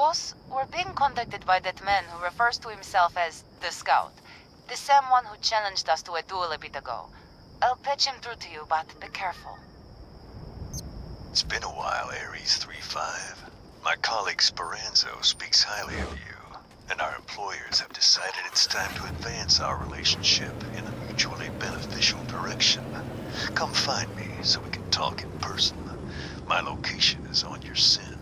Boss, we're being contacted by that man who refers to himself as the Scout. The same one who challenged us to a duel a bit ago. I'll patch him through to you, but be careful. It's been a while, ARES 3-5. My colleague Speranzo speaks highly of you, and our employers have decided it's time to advance our relationship in a mutually beneficial direction. Come find me so we can talk in person. My location is on your SIN.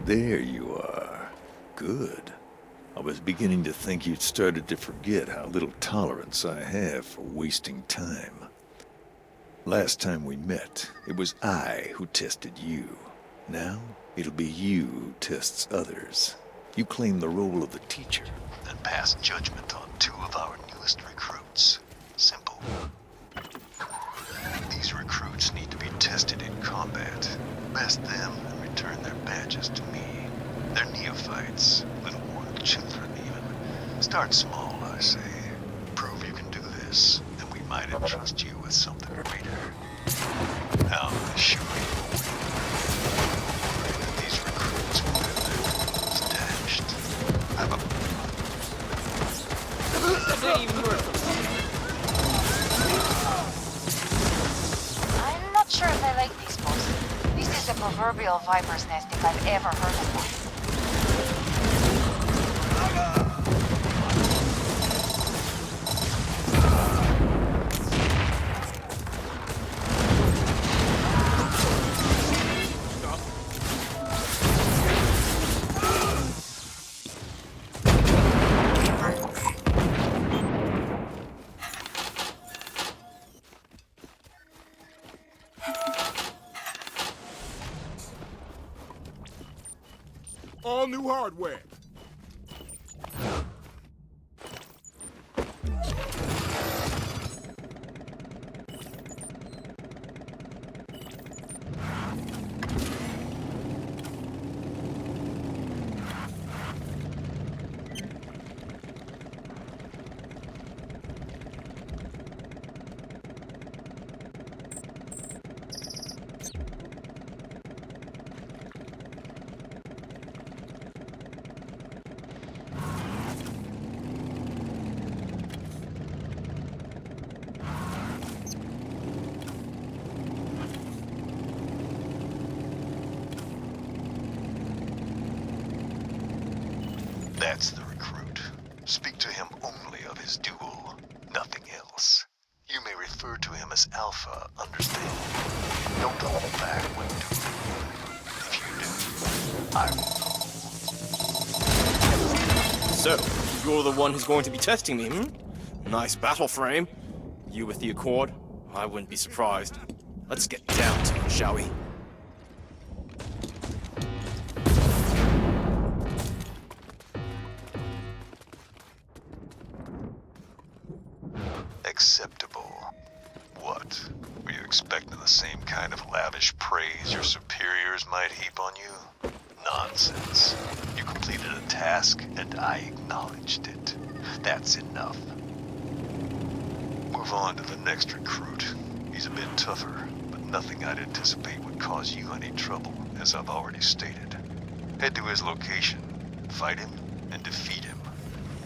There you are. Good. I was beginning to think you'd started to forget how little tolerance I have for wasting time. Last time we met, it was I who tested you. Now, it'll be you who tests others. You claim the role of the teacher And pass judgment on 2 of our newest recruits. Simple. These recruits need to be tested in combat. Best them and return their badges to me. They're neophytes, little more than children even. Start small, I say. Prove you can do this, and we might entrust you with something greater. I'll assure you that these recruits will have their clothes dashed. I've a... I'm not sure if I like these, boss. This is the proverbial viper's nest if I've ever heard of one. All new hardware. That's the recruit. Speak to him only of his duel, nothing else. You may refer to him as Alpha, understand? Don't hold back when dueling. If you do, I will know. So, you're the one who's going to be testing me, hmm? Nice Battleframe. You with the Accord? I wouldn't be surprised. Let's get down to it, shall we? Acceptable. What? Were you expecting the same kind of lavish praise your superiors might heap on you? Nonsense. You completed a task, and I acknowledged it. That's enough. Move on to the next recruit. He's a bit tougher, but nothing I'd anticipate would cause you any trouble, as I've already stated. Head to his location, fight him, and defeat him.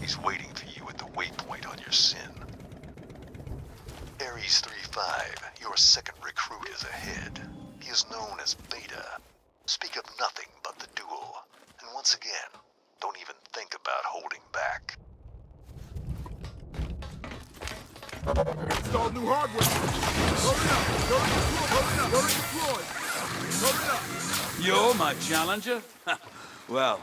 He's waiting for you at the waypoint on your SIN. ARES 3-5, your second recruit is ahead. He is known as Beta. Speak of nothing but the duel. And once again, don't even think about holding back. Install new hardware. Load it up. Load it up. You're my challenger? Well,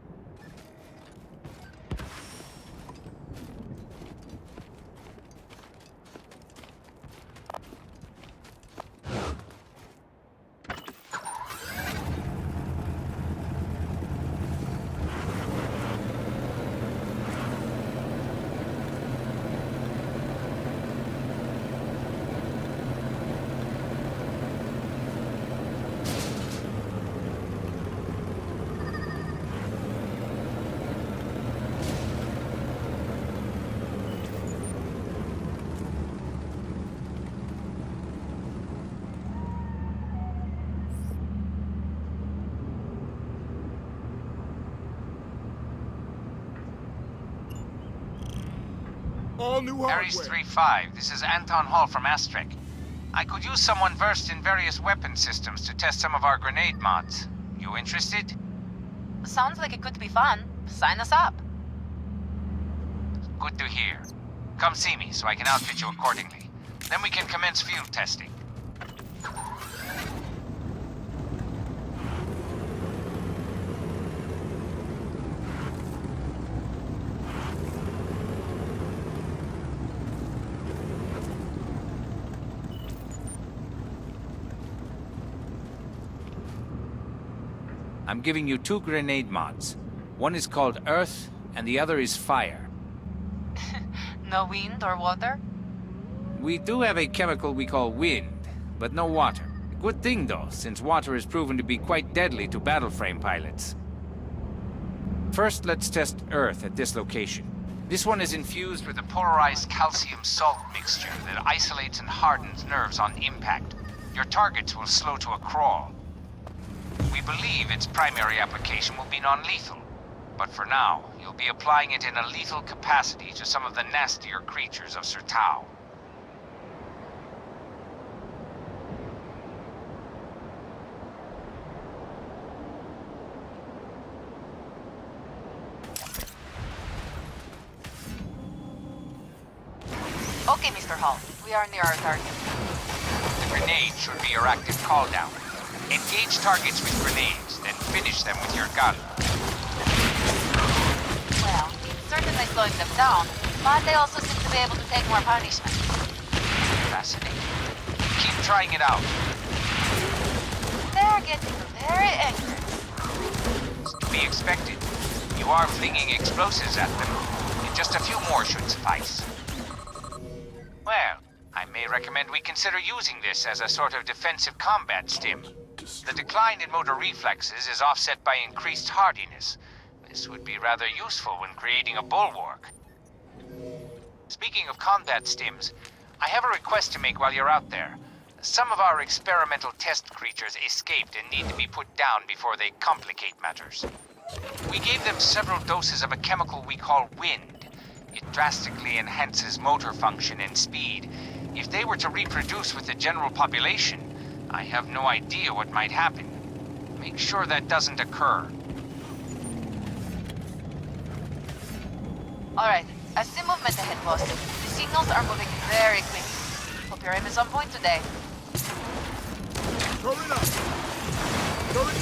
All new hardware. ARES 3-5, this is Anton Hall from Astrek. I could use someone versed in various weapon systems to test some of our grenade mods. You interested? Sounds like it could be fun. Sign us up. Good to hear. Come see me so I can outfit you accordingly. Then we can commence field testing. I'm giving you 2 grenade mods. One is called Earth, and the other is Fire. No wind or water? We do have a chemical we call wind, but no water. A good thing though, since water is proven to be quite deadly to Battleframe pilots. First, let's test Earth at this location. This one is infused with a polarized calcium salt mixture that isolates and hardens nerves on impact. Your targets will slow to a crawl. We believe its primary application will be non-lethal, but for now, you'll be applying it in a lethal capacity to some of the nastier creatures of Sertao. Okay, Mr. Hall. We are near our target. The grenade should be your active call-down. Engage targets with grenades, then finish them with your gun. Well, it's certainly slowing them down, but they also seem to be able to take more punishment. Fascinating. Keep trying it out. They're getting very angry. To be expected. You are flinging explosives at them, and just a few more should suffice. Well, I may recommend we consider using this as a sort of defensive combat stim. The decline in motor reflexes is offset by increased hardiness. This would be rather useful when creating a bulwark. Speaking of combat stims, I have a request to make while you're out there. Some of our experimental test creatures escaped and need to be put down before they complicate matters. We gave them several doses of a chemical we call wind. It drastically enhances motor function and speed. If they were to reproduce with the general population, I have no idea what might happen. Make sure that doesn't occur. Alright, I see movement ahead, boss. The signals are moving very quickly. Hope your aim is on point today. Turret up. Turret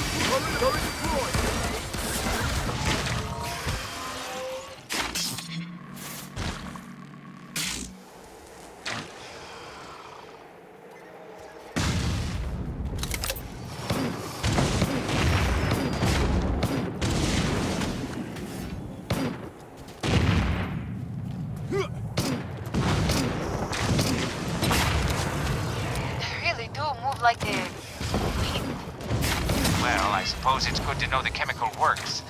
deployed. Like the wind. Well, I suppose it's good to know the chemical works.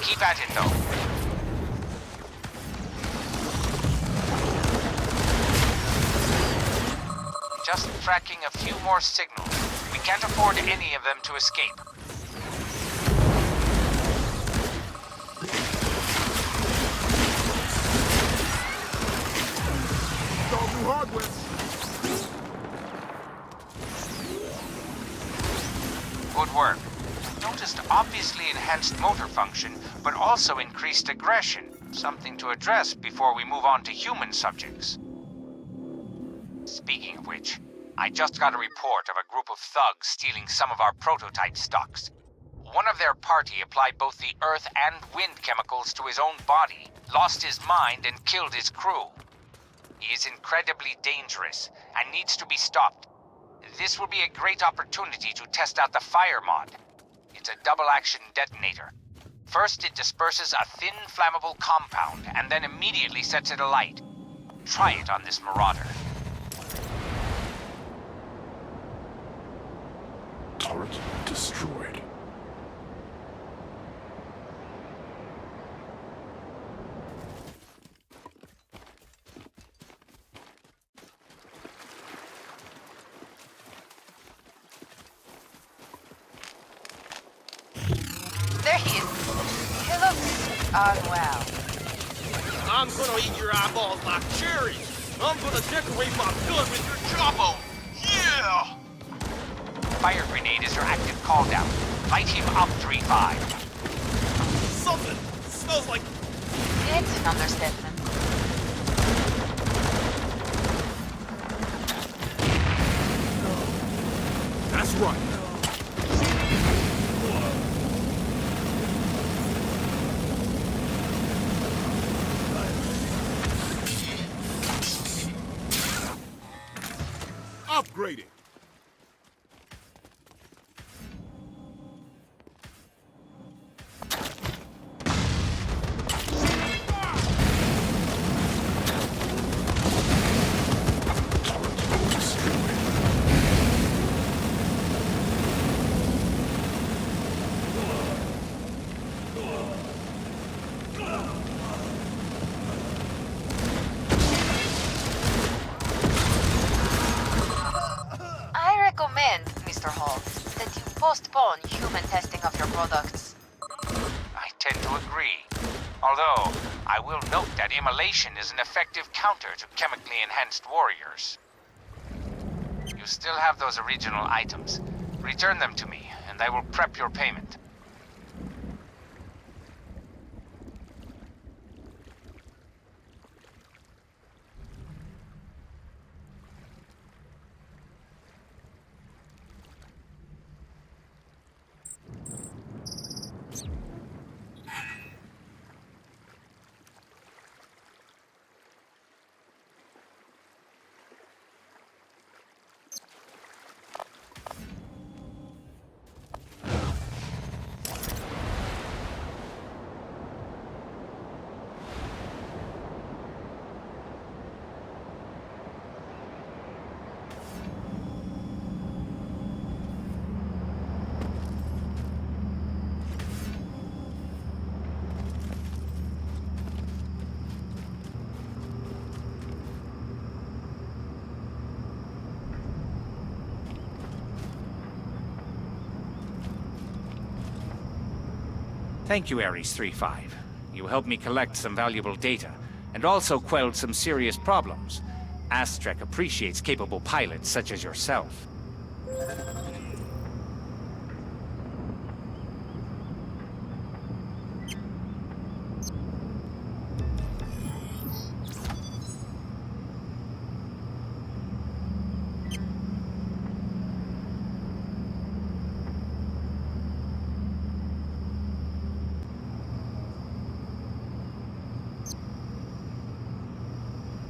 Keep at it, though. Just tracking a few more signals. We can't afford any of them to escape. All new hardware. Good work. Noticed obviously enhanced motor function, but also increased aggression. Something to address before we move on to human subjects. Speaking of which, I just got a report of a group of thugs stealing some of our prototype stocks. One of their party applied both the earth and wind chemicals to his own body, lost his mind, and killed his crew. He is incredibly dangerous and needs to be stopped. This will be a great opportunity to test out the fire mod. It's a double-action detonator. First, it disperses a thin, flammable compound, and then immediately sets it alight. Try it on this marauder. Turret destroyed. There he is. He looks unwell. I'm gonna eat your eyeballs like cherries. I'm gonna decorate my gun with your jawbone. Yeah! Fire grenade is your active call down. Light him up, 3-5. Something smells like... It's an understatement. That's right. Upgrading. Mr. Holt, that you postpone human testing of your products. I tend to agree. Although, I will note that immolation is an effective counter to chemically enhanced warriors. You still have those original items. Return them to me, and I will prep your payment. Thank you, ARES 3-5. You helped me collect some valuable data, and also quelled some serious problems. Astrek appreciates capable pilots such as yourself.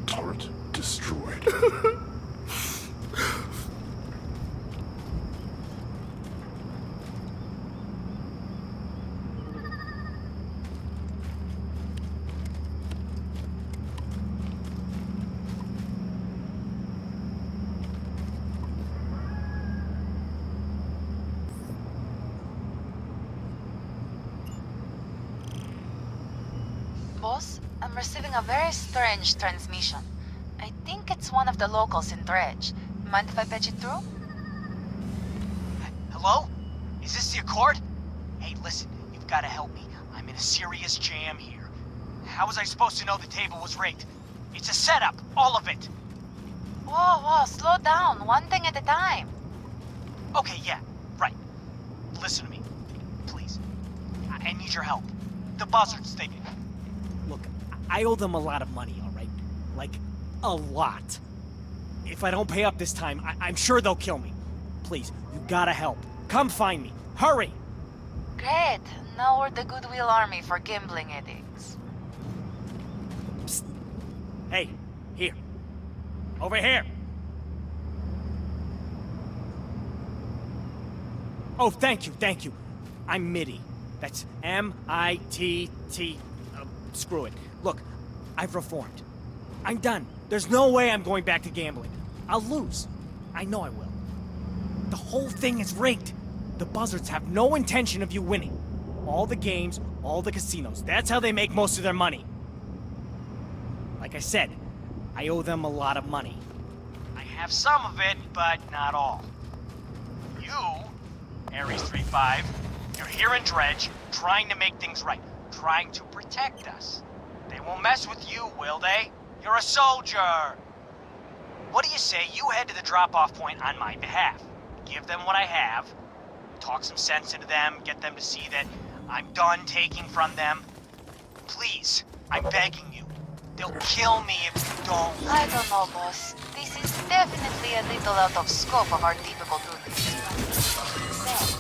Turret destroyed. Boss, I'm receiving a very strange transmission. I think it's one of the locals in Dredge. Mind if I patch it through? Hello? Is this the Accord? Hey, listen, you've got to help me. I'm in a serious jam here. How was I supposed to know the table was rigged? It's a setup, all of it. Whoa, slow down. One thing at a time. Okay, yeah, right. Listen to me, please. I need your help. The buzzards, they... Look, I owe them a lot of money, all right? Like, a lot. If I don't pay up this time, I'm sure they'll kill me. Please, you gotta help. Come find me. Hurry! Great. Now we're the Goodwill Army for gambling addicts. Psst. Hey, here. Over here. Oh, thank you. I'm Mitty. That's M-I-T-T. Screw it. Look, I've reformed. I'm done. There's no way I'm going back to gambling. I'll lose. I know I will. The whole thing is rigged. The buzzards have no intention of you winning. All the games, all the casinos. That's how they make most of their money. Like I said, I owe them a lot of money. I have some of it, but not all. You, ARES 3-5, you're here in Dredge, trying to make things right. Trying to protect us. They won't mess with you, will they? You're a soldier! What do you say you head to the drop-off point on my behalf? Give them what I have, talk some sense into them, get them to see that I'm done taking from them. Please, I'm begging you. They'll kill me if you don't. I don't know, boss. This is definitely a little out of scope of our typical duties. Thanks.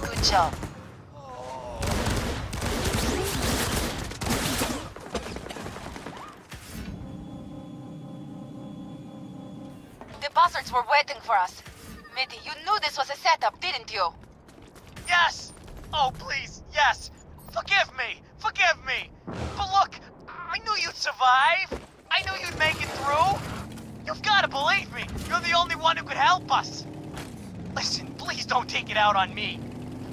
Good job. The bastards were waiting for us. Mitty, you knew this was a setup, didn't you? Yes! Oh, please, yes! Forgive me! Forgive me! But look, I knew you'd survive! I knew you'd make it through! You've gotta believe me! You're the only one who could help us! Listen, please don't take it out on me.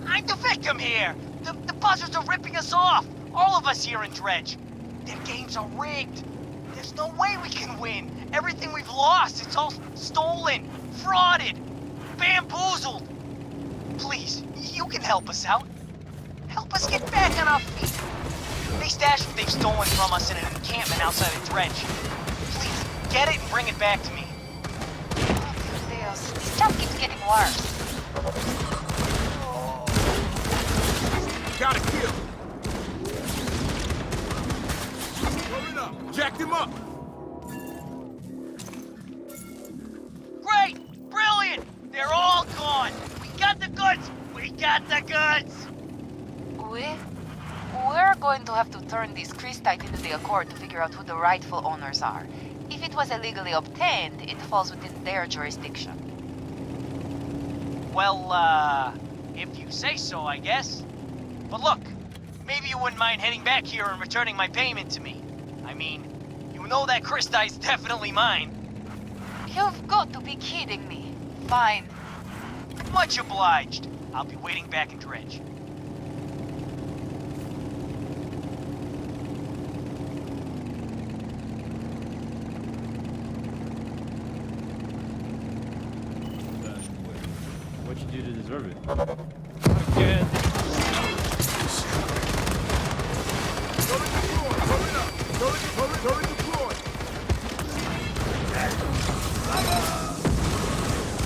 I'm the victim here! The buzzards are ripping us off! All of us here in Dredge. Their games are rigged. There's no way we can win. Everything we've lost, it's all stolen, frauded, bamboozled. Please, you can help us out. Help us get back on our feet. They stashed what they've stolen from us in an encampment outside of Dredge. Please, get it and bring it back to me. Oh, Dios. This job keeps getting worse. Got a kill. Hurry up. Jacked him up. Great! Brilliant! They're all gone! We got the goods! We got the goods! We're going to have to turn this Christite into the Accord to figure out who the rightful owners are. If it was illegally obtained, it falls within their jurisdiction. Well, if you say so, I guess. But look, maybe you wouldn't mind heading back here and returning my payment to me. I mean, you know that Christite's definitely mine. You've got to be kidding me. Fine. Much obliged. I'll be waiting back in Dredge. What'd you do to deserve it? Again. Turret deployed.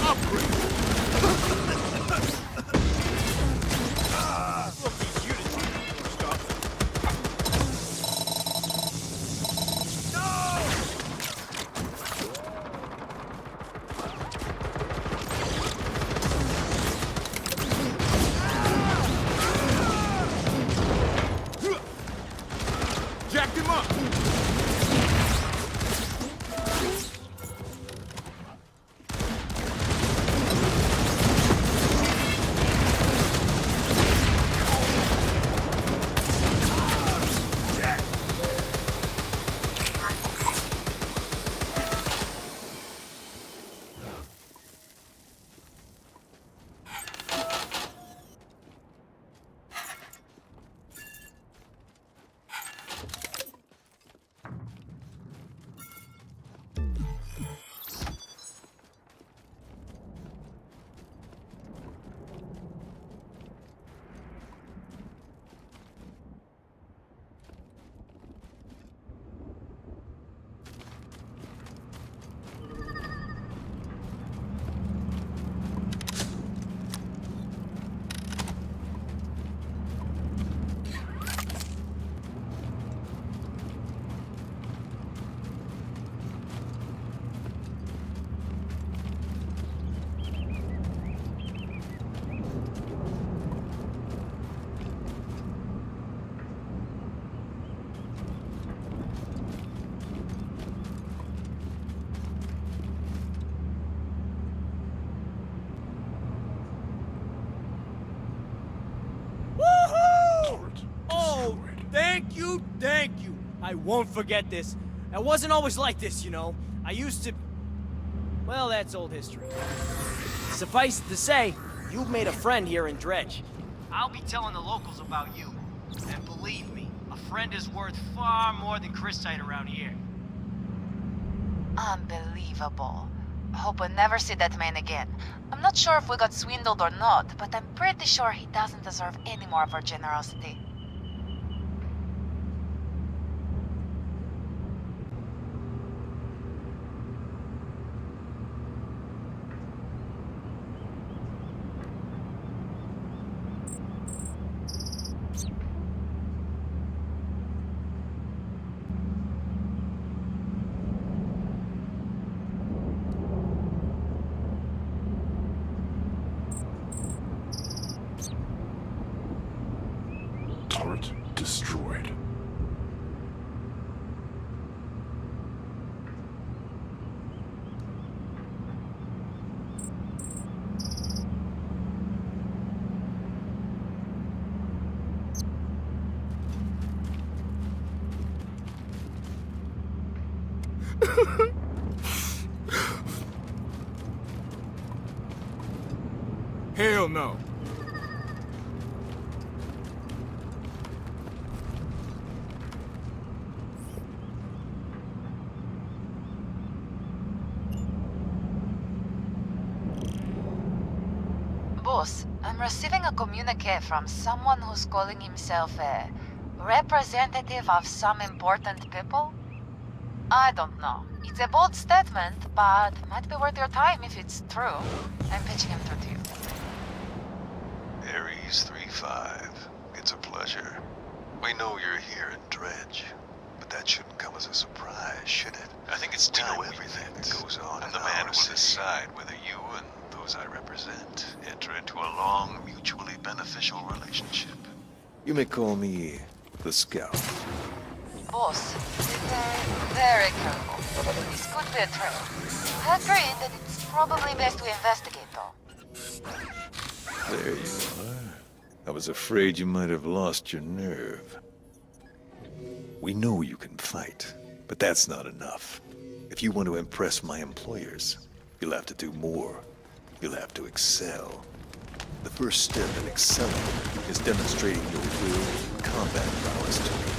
Upgrade. Look, these units are stuff. Thank you. I won't forget this. I wasn't always like this, you know. I used to... Well, that's old history. Suffice it to say, you've made a friend here in Dredge. I'll be telling the locals about you. And believe me, a friend is worth far more than crystite around here. Unbelievable. Hope we'll never see that man again. I'm not sure if we got swindled or not, but I'm pretty sure he doesn't deserve any more of our generosity. Turret destroyed. Hell no. Boss, I'm receiving a communique from someone who's calling himself a representative of some important people? I don't know. It's a bold statement, but might be worth your time if it's true. I'm pitching him through to you. Ares 3-5, it's a pleasure. We know you're here in Dredge, but that shouldn't come as a surprise, should it? I think it's time everything that goes on and the man will decide whether you and those I represent enter into a long, mutually beneficial relationship. You may call me the Scout. Boss, very careful. This could be a trail. I agree that it's probably best we investigate, though. There you are. I was afraid you might have lost your nerve. We know you can fight, but that's not enough. If you want to impress my employers, you'll have to do more. You'll have to excel. The first step in excelling is demonstrating your will and combat prowess to me.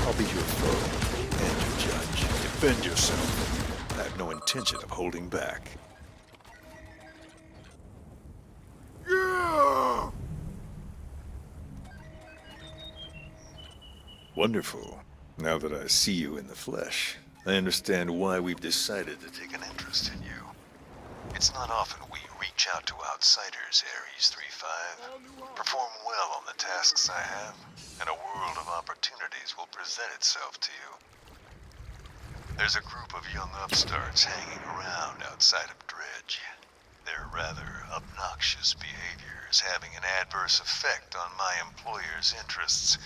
I'll be your foe and your judge. Defend yourself. I have no intention of holding back. Yeah! Wonderful. Now that I see you in the flesh, I understand why we've decided To take an interest in you. It's not often we reach out to outsiders, Ares 3-5. Perform well on the tasks I have, and a world of opportunities will present itself to you. There's a group of young upstarts hanging around outside of Dredge. Their rather obnoxious behaviors having an adverse effect on my employer's interests,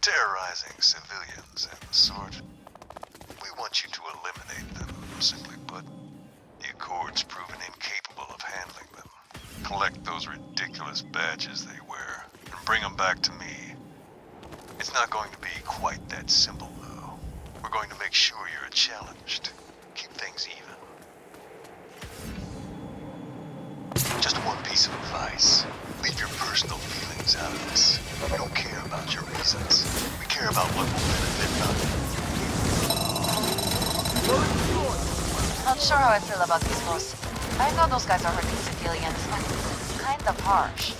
terrorizing civilians and the sort. We want you to eliminate them, simply put. The Accord's proven incapable of handling them. Collect those ridiculous badges they wear, and bring them back to me. It's not going to be quite that simple, though. We're going to make sure you're challenged. Keep things even. Just one piece of advice. Leave your personal feelings out of this. We don't care about your reasons. We care about what will benefit Not sure how I feel about this, boss. I know those guys are hurting civilians, but it's kind of harsh.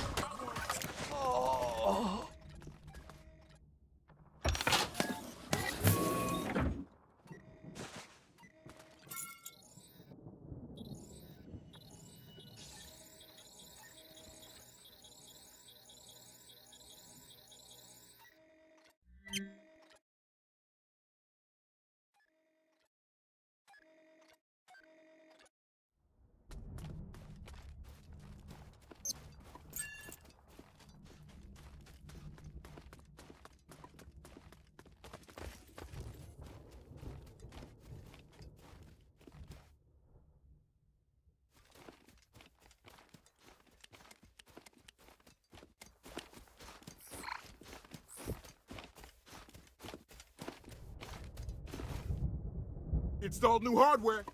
Installed new hardware.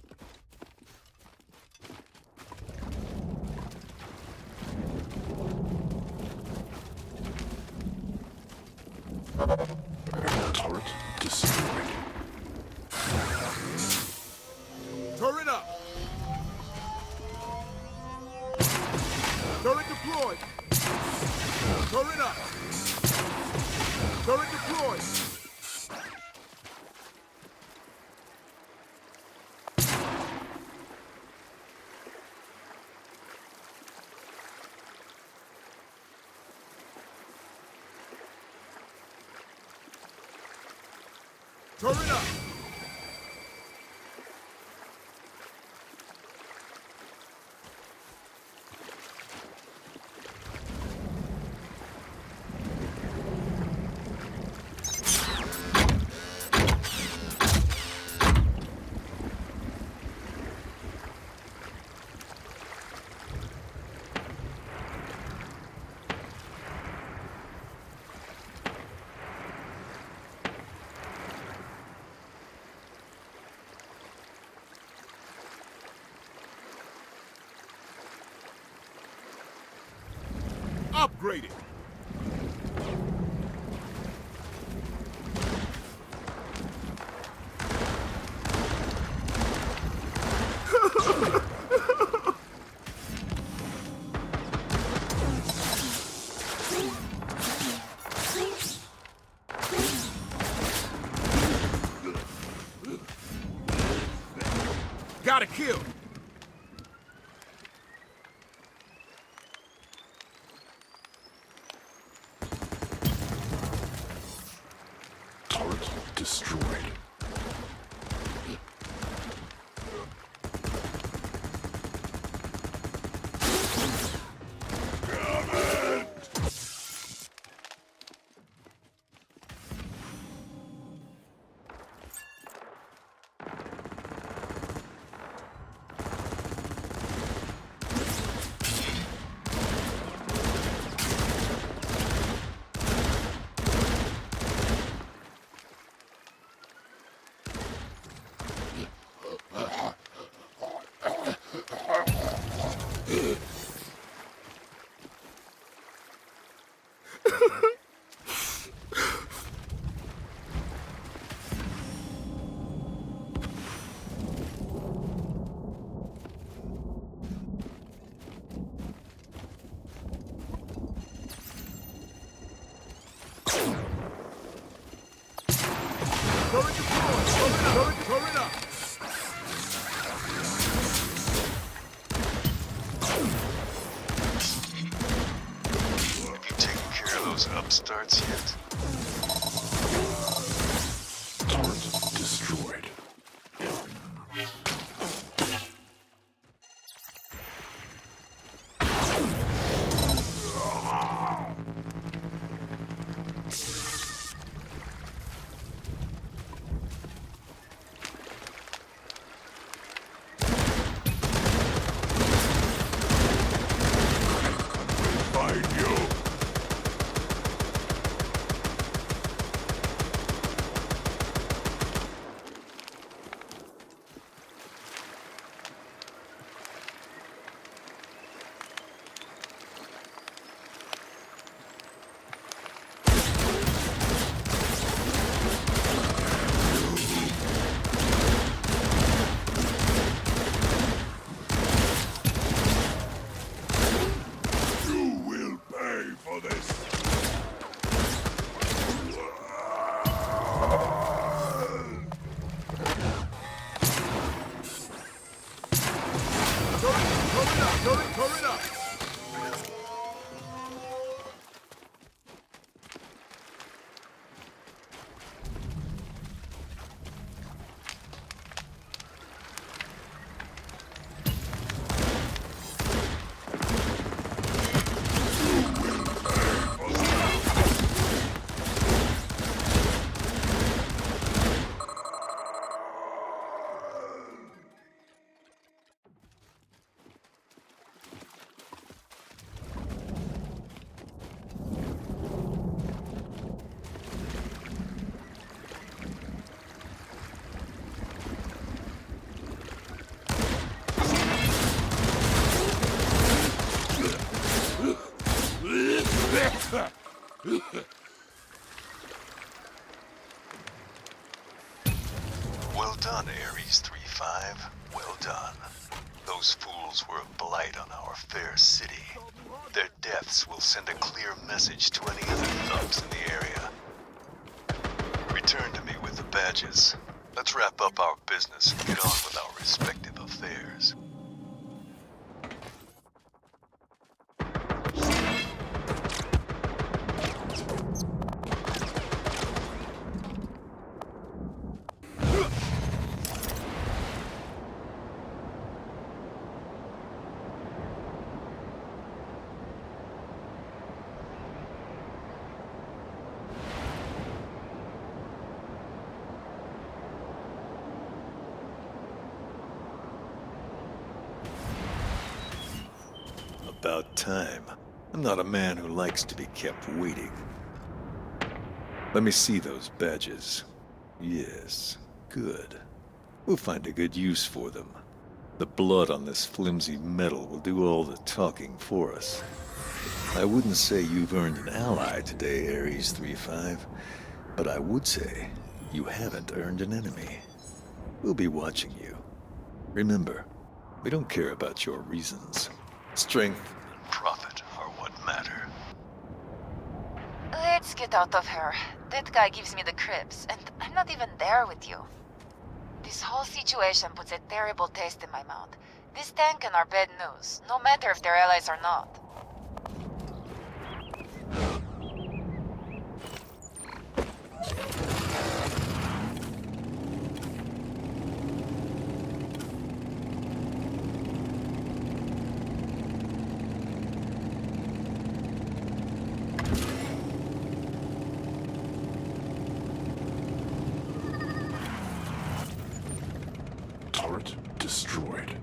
Turret destroyed. Turret up. Turret deployed. Turret up. Turret deployed. Turret up. Upgraded. Got a kill. Turret destroyed. Turret deployed. Turret up. Have you taken care of those upstarts yet? Turret destroyed. Well done, Ares 3-5. Well done. Those fools were a blight on our fair city. Their deaths will send a clear message to any other thugs in the area. Return to me with the badges. Let's wrap up our business and get on with our respective affairs. About time. I'm not a man who likes to be kept waiting. Let me see those badges. Yes, good. We'll find a good use for them. The blood on this flimsy metal will do all the talking for us. I wouldn't say you've earned an ally today, Ares 3-5, but I would say you haven't earned an enemy. We'll be watching you. Remember, we don't care about your reasons. Strength and profit are what matter. Let's get out of here. That guy gives me the creeps, and I'm not even there with you. This whole situation puts a terrible taste in my mouth. This tank and our bad news, no matter if they're allies or not. Turret destroyed.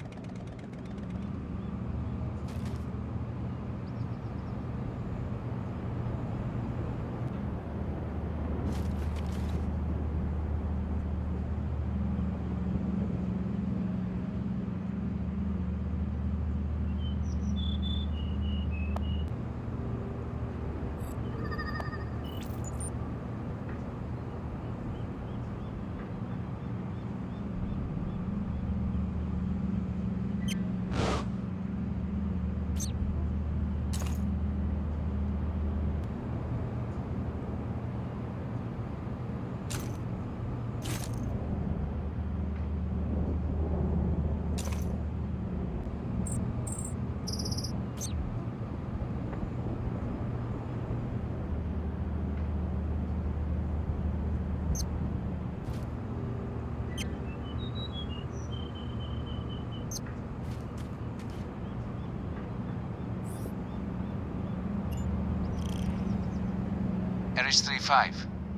Ares 3-5,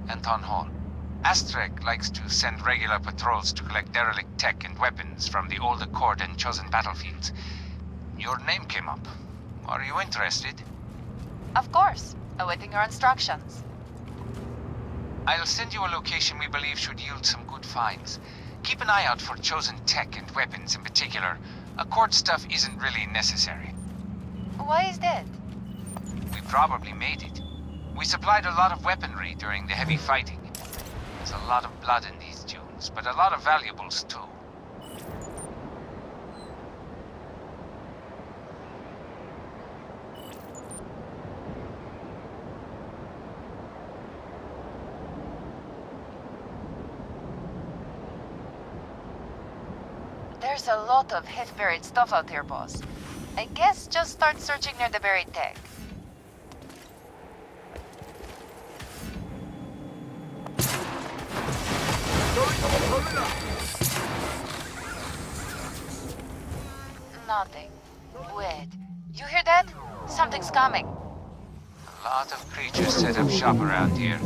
Anton Hall. Astrek likes to send regular patrols to collect derelict tech and weapons from the old Accord and Chosen battlefields. Your name came up. Are you interested? Of course. Awaiting your instructions. I'll send you a location we believe should yield some good finds. Keep an eye out for Chosen tech and weapons in particular. Accord stuff isn't really necessary. Why is that? We probably made it. We supplied a lot of weaponry during the heavy fighting. There's a lot of blood in these dunes, but a lot of valuables too. There's a lot of half-buried stuff out here, boss. I guess just start searching near the buried tech. Nothing. Wait. You hear that? Something's coming. A lot of creatures set up shop around here.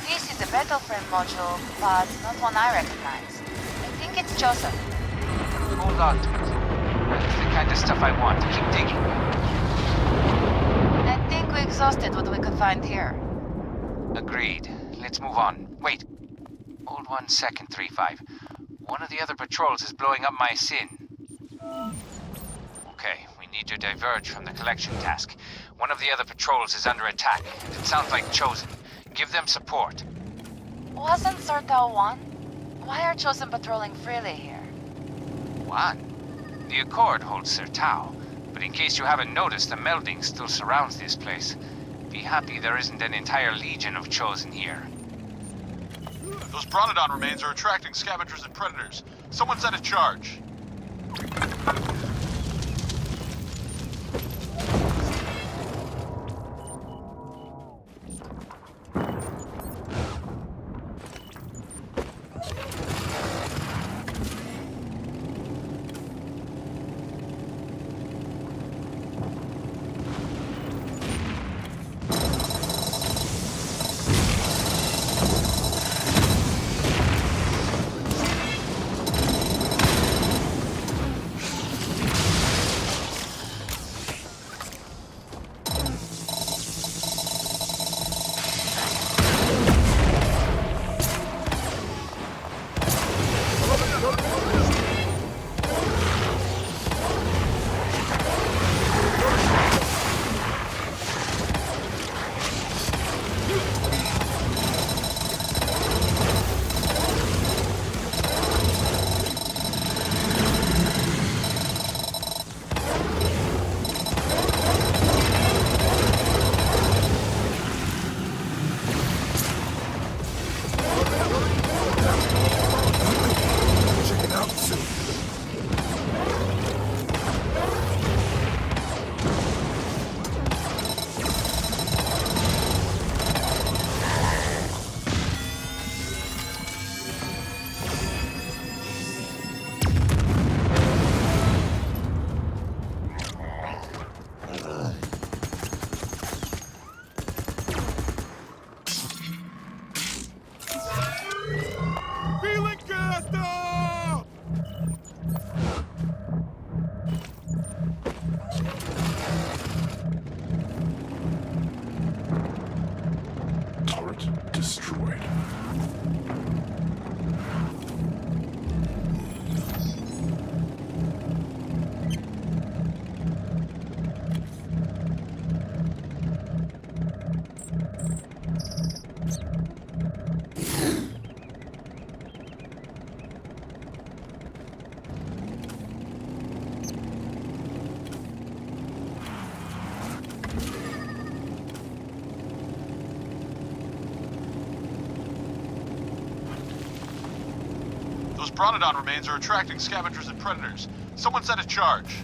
This is a Battleframe module, but not one I recognize. I think it's Chosen. Hold on to it. That's the kind of stuff I want. Keep digging. I think we exhausted what we could find here. Agreed. Let's move on. Wait. Hold 1 second, 3-5. One of the other patrols is blowing up my sin. Okay, we We need to diverge from the collection task. One of the other patrols is under attack, and it sounds like Chosen. Give them support. Wasn't Sertao one? Why are Chosen patrolling freely here? One? The Accord holds Sertao, but in case you haven't noticed, the melding still surrounds this place. Be happy there isn't an entire legion of Chosen here. Those Bronodon remains are attracting scavengers and predators. Someone set a charge. Destroyed. Those Bronodon remains are attracting scavengers and predators. Someone set a charge.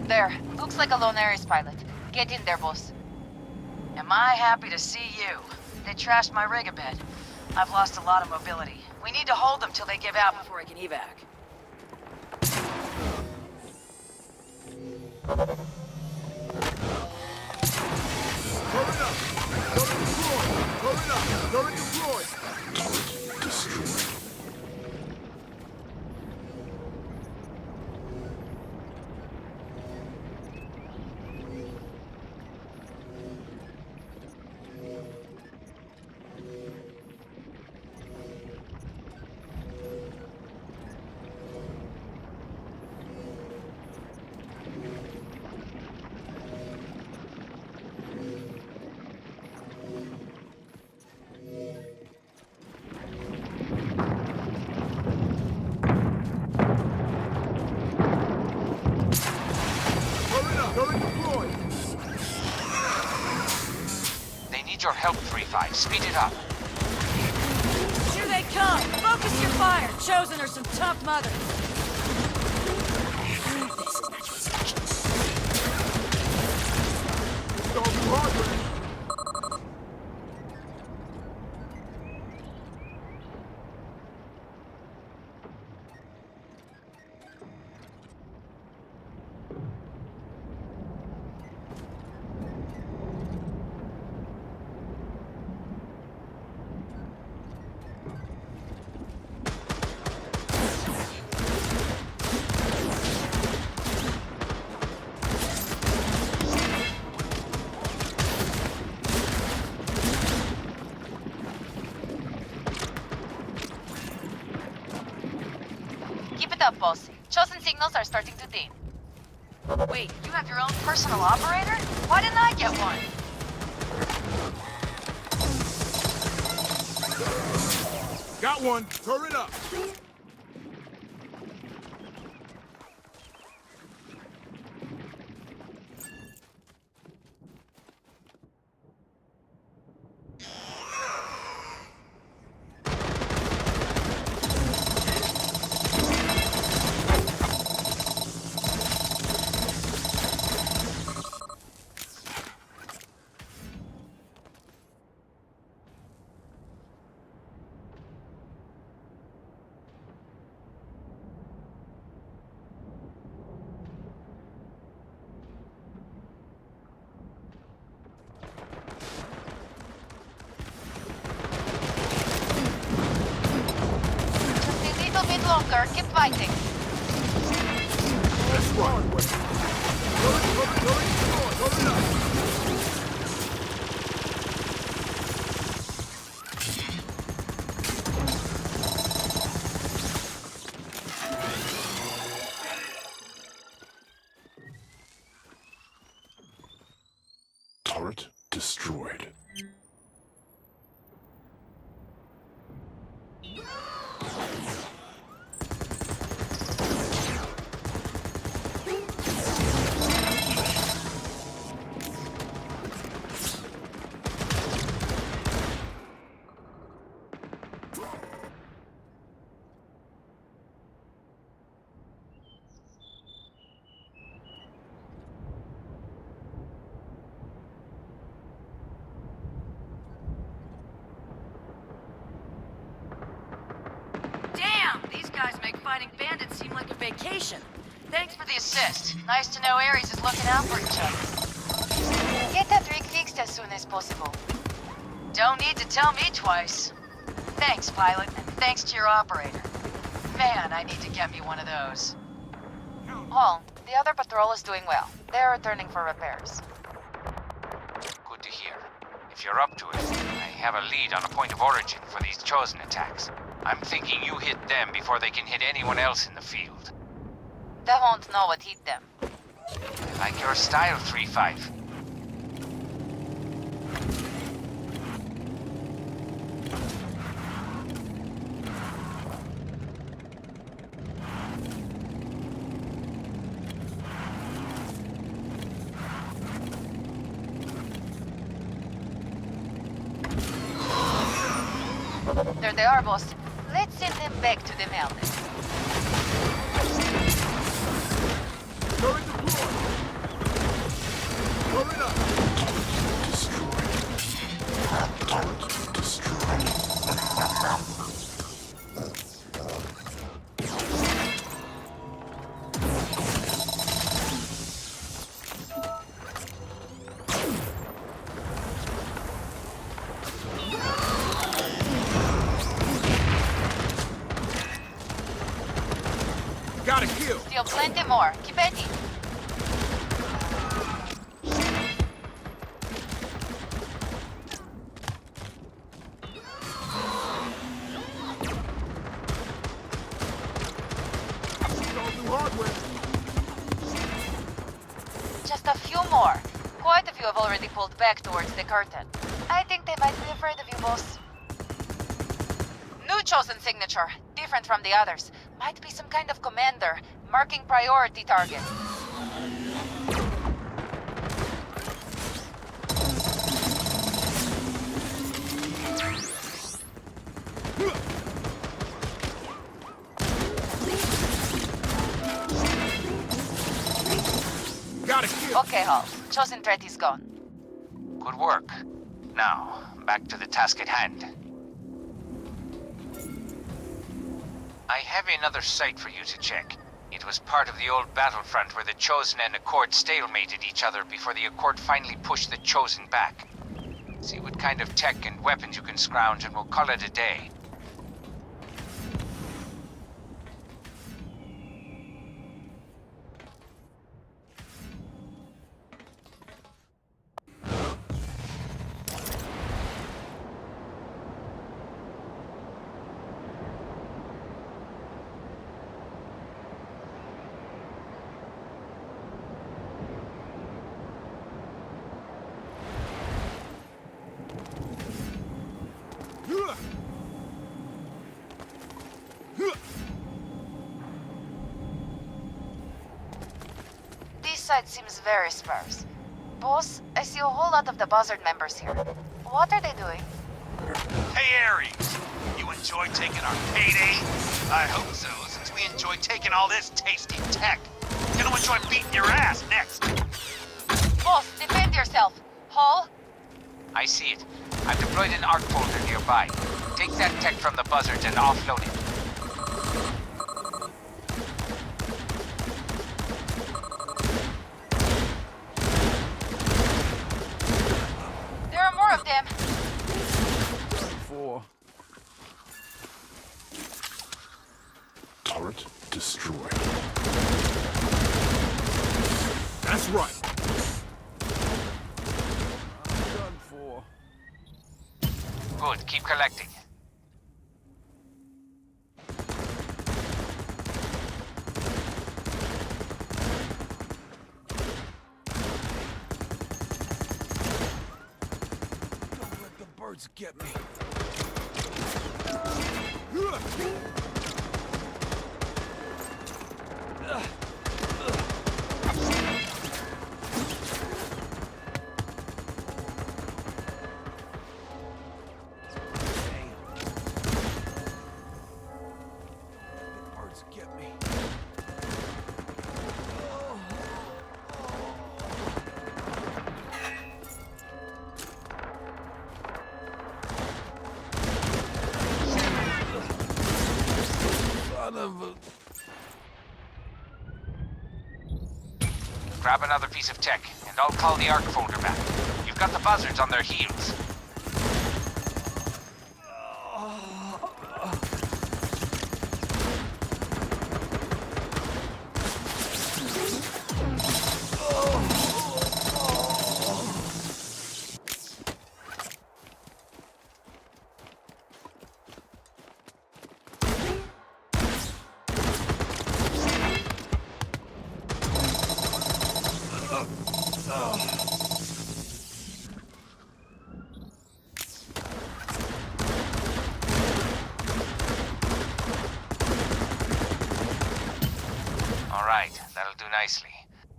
There. Looks like a lone ARES pilot. Get in there, boss. Am I happy to see you? They trashed my rig a bit. I've lost a lot of mobility. We need to hold them till they give out before I can evac. Turret deployed! Turret destroyed. Your help, 3-5. Speed it up. Here they Sean, focus your fire. Chosen are some tough mothers. Don't do hardware. Keep it up, boss. Chosen signals are starting to ding. Wait, you have your own personal operator? Why didn't I get one? Got one. Turret up. Longer, keep fighting. Let's run. Turret up. Turret destroyed. Fighting bandits seem like a vacation. Thanks for the assist. Nice to know ARES is looking out for each other. Get that rig fixed as soon as possible. Don't need to tell me twice. Thanks, pilot, and thanks to your operator. Man, I need to get me one of those. Hall, the other patrol is doing well. They're returning for repairs. Good to hear. If you're up to it, I have a lead on a point of origin for these Chosen attacks. I'm thinking you hit them before they can hit anyone else in the field. They won't know what hit them. I like your style, 3-5. There they are, boss. Let's send them back to the mountain. Turret deployed. Turret up. Turret destroyed. Got a kill. Still plenty more. Keep at it. Just a few more. Quite a few have already pulled back towards the curtain. I think they might be afraid of you, boss. New Chosen signature. Different from the others. Might be some kind of commander, marking priority target. Okay, Hall. Chosen threat is gone. Good work. Now, back to the task at hand. I have another site for you to check. It was part of the old Battlefront where the Chosen and Accord stalemated each other before the Accord finally pushed the Chosen back. See what kind of tech and weapons you can scrounge and we'll call it a day. This site seems very sparse. Boss, I see a whole lot of the Buzzard members here. What are they doing? Hey, Ares! You enjoy taking our payday? I hope so, since we enjoy taking all this tasty tech. Gonna enjoy beating your ass next. Boss, defend yourself. Hall? I see it. I've deployed an ARC folder nearby. Take that tech from the buzzards and offload it. There are more of them. 4. Turret destroyed. That's right. Done for. Good, keep collecting. Don't let the birds get me. Birds get me. Son of a... Grab another piece of tech, and I'll call the ARC folder back. You've got the buzzards on their heels. Alright, that'll do nicely.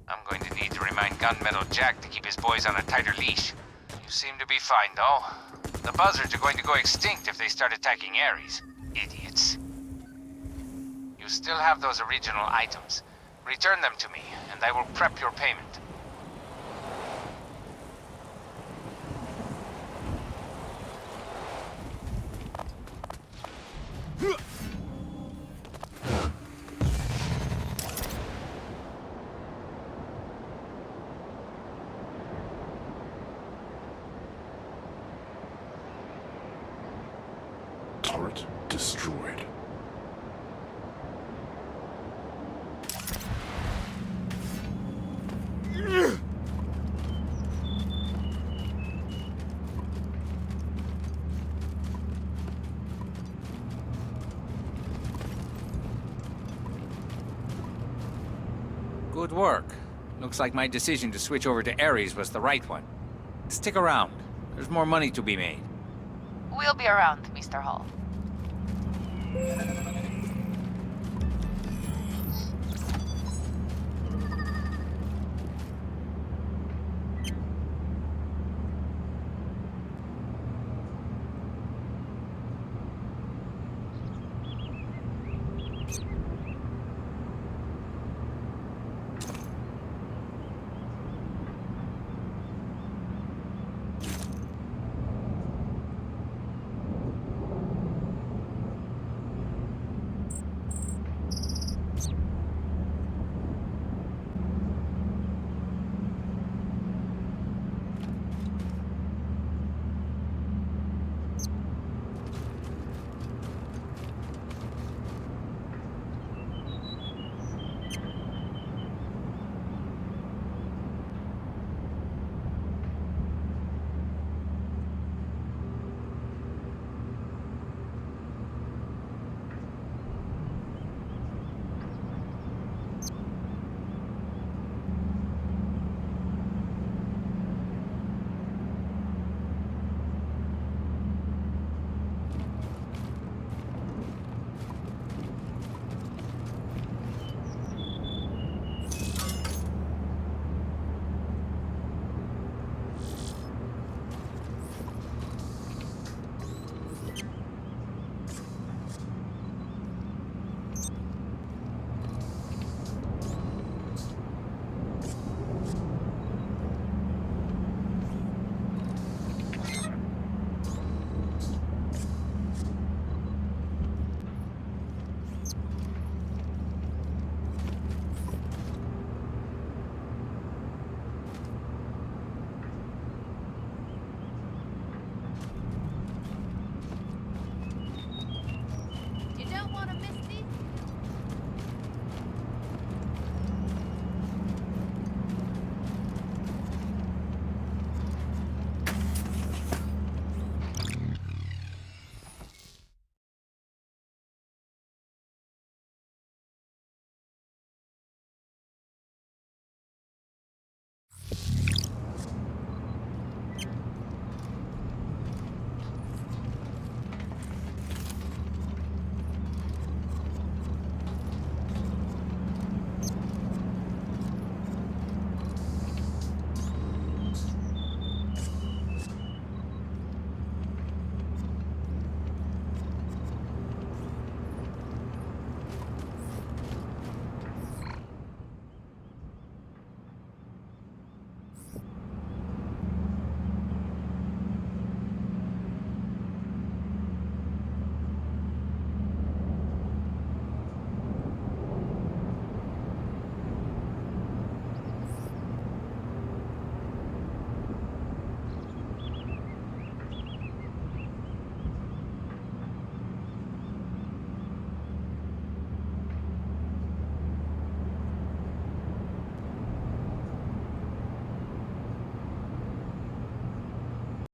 I'm going to need to remind Gunmetal Jack to keep his boys on a tighter leash. You seem to be fine, though. The buzzards are going to go extinct if they start attacking Ares. Idiots. You still have those original items. Return them to me, and I will prep your payment. Turret destroyed. Good work. Looks like my decision to switch over to ARES was the right one. Stick around. There's more money to be made. We'll be around, Mr. Hall.